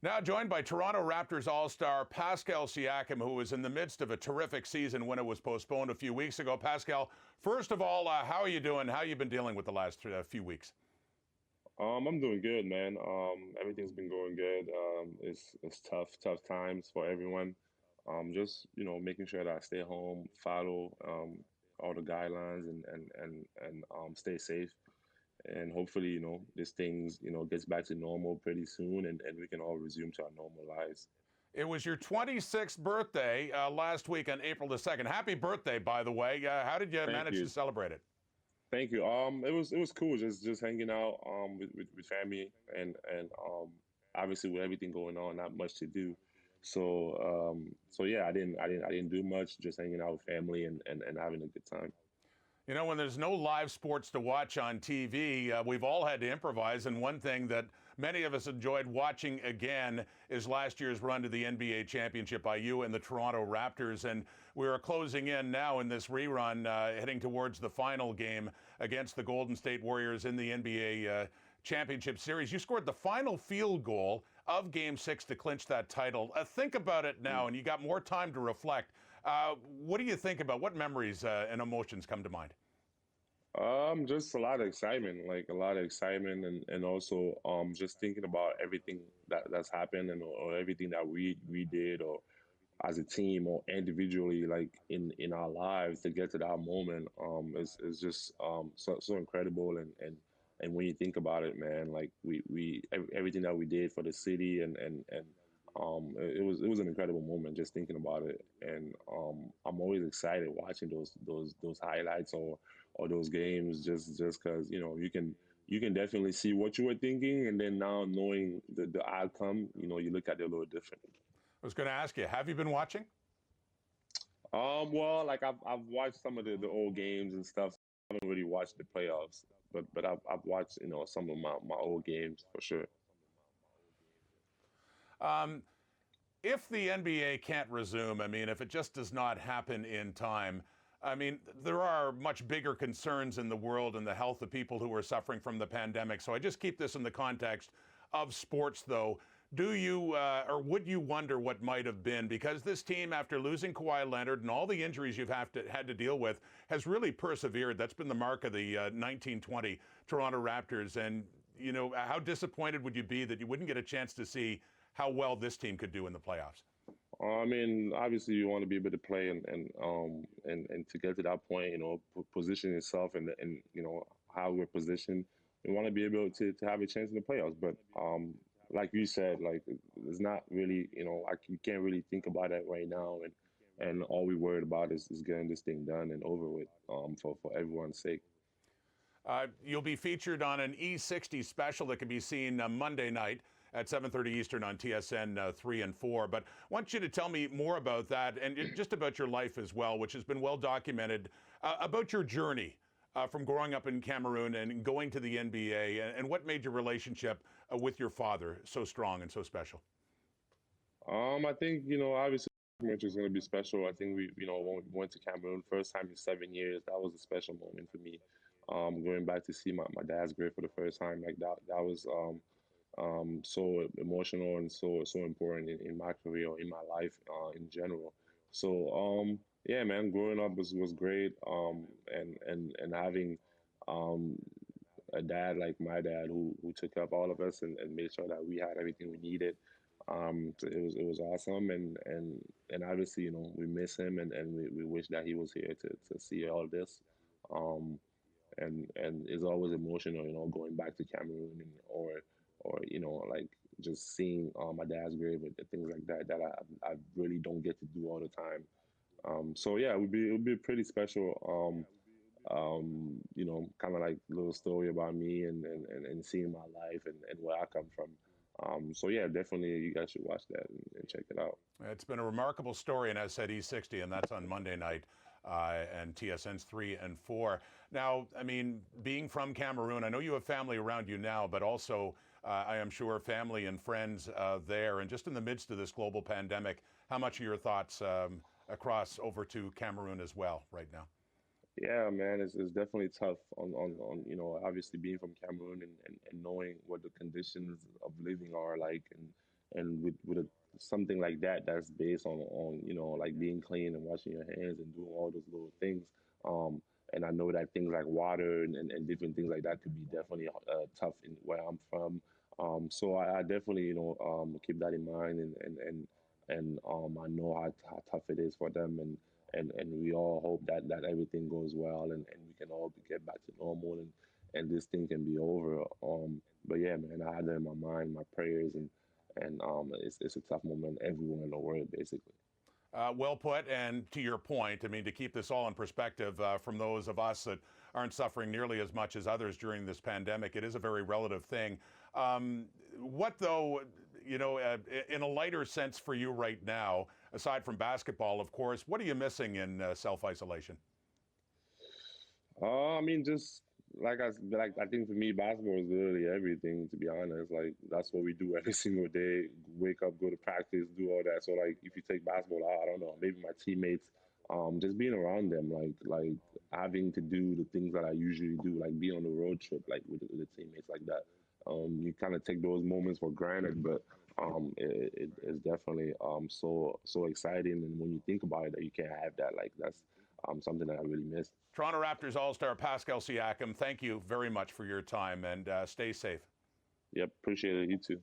Now joined by Toronto Raptors All-Star Pascal Siakam, who was in the midst of a terrific season when it was postponed a few weeks ago. Pascal, first of all, how are you doing? How have you been dealing with the last few weeks? I'm doing good, man. Everything's been going good. It's tough times for everyone. Just making sure that I stay home, follow all the guidelines, and stay safe. And hopefully, this things gets back to normal pretty soon, and we can all resume to our normal lives. It was your 26th birthday last week on April the 2nd. Happy birthday, by the way. How did you Thank manage to you, celebrate it? thank you. It was cool, just hanging out with family and obviously with everything going on, not much to do. So yeah, I didn't do much, just hanging out with family and having a good time. You know, when there's no live sports to watch on TV, we've all had to improvise. And one thing that many of us enjoyed watching again is last year's run to the NBA championship by you and the Toronto Raptors. And we are closing in now in this rerun, heading towards the final game against the Golden State Warriors in the NBA championship series. You scored the final field goal of Game 6 to clinch that title. Think about it now, and you got more time to reflect. What do you think about what memories and emotions come to mind? Just a lot of excitement, like a lot of excitement, and also just thinking about everything that's happened and or everything that we did or as a team or individually, like in our lives to get to that moment, is just so incredible. And when you think about it, man, like everything that we did for the city and it was an incredible moment just thinking about it. And I'm always excited watching those highlights or those games, just because you can definitely see what you were thinking, and then now knowing the outcome, you look at it a little differently. I was going to ask you, have you been watching? Well, like I've watched some of the old games and stuff. I haven't really watched the playoffs, but I've watched some of my old games for sure. Um, if the NBA can't resume, I mean, if it just does not happen in time, I mean, there are much bigger concerns in the world and the health of people who are suffering from the pandemic. So I just keep this in the context of sports, though. Do you or would you wonder what might have been? Because this team, after losing Kawhi Leonard and all the injuries you've had to deal with, has really persevered. That's been the mark of the 1920 Toronto Raptors. And, how disappointed would you be that you wouldn't get a chance to see how well this team could do in the playoffs? I mean, obviously, you want to be able to play and to get to that point, position yourself and how we're positioned. We want to be able to have a chance in the playoffs. But like you said, like it's not really, like you can't really think about that right now. And all we're worried about is getting this thing done and over with for everyone's sake. You'll be featured on an E60 special that can be seen Monday night at 7:30 Eastern on TSN 3 and 4. But I want you to tell me more about that and just about your life as well, which has been well documented, about your journey from growing up in Cameroon and going to the NBA, and what made your relationship with your father so strong and so special. I think obviously which is going to be special. I think when we went to Cameroon first time in 7 years, that was a special moment for me. Going back to see my dad's grave for the first time, like that was so emotional and so important in my career or in my life in general. So yeah, man, growing up was great. And having um, a dad like my dad who took up all of us and made sure that we had everything we needed. So it was awesome, and obviously we miss him, and we wish that he was here to see all this. Um, and it's always emotional, going back to Cameroon or like just seeing my dad's grave and things like that I really don't get to do all the time. So yeah, it would be pretty special. Kind of like a little story about me and seeing my life and where I come from. So yeah, definitely you guys should watch that and check it out. It's been a remarkable story, and as said, E60, and that's on Monday night, and TSN's 3 and 4. Now, I mean, being from Cameroon, I know you have family around you now, but also, I am sure, family and friends there. And just in the midst of this global pandemic, how much are your thoughts across over to Cameroon as well right now? Yeah, man, it's definitely tough on obviously being from Cameroon and knowing what the conditions of living are like and with something like that that's based on like being clean and washing your hands and doing all those little things. Um, and I know that things like water and different things like that could be definitely tough in where I'm from. So I definitely keep that in mind and I know how tough it is for them and we all hope that everything goes well and we can all get back to normal and this thing can be over. But yeah, man, I had that in my mind, my prayers and it's a tough moment everywhere in the world basically. Well put, and to your point, I mean, to keep this all in perspective from those of us that aren't suffering nearly as much as others during this pandemic, it is a very relative thing. What, though, in a lighter sense for you right now, aside from basketball, of course, what are you missing in self-isolation? I mean, just like I think for me, basketball is literally everything. To be honest, like that's what we do every single day. Wake up, go to practice, do all that. So like, if you take basketball out, I don't know, maybe my teammates, just being around them, like having to do the things that I usually do, like be on the road trip, like with the teammates, like that. You kind of take those moments for granted, but it is definitely so exciting. And when you think about it, that you can't have that, like that's something that I really miss. Toronto Raptors All-Star Pascal Siakam, thank you very much for your time, and stay safe. Yep, appreciate it. You too.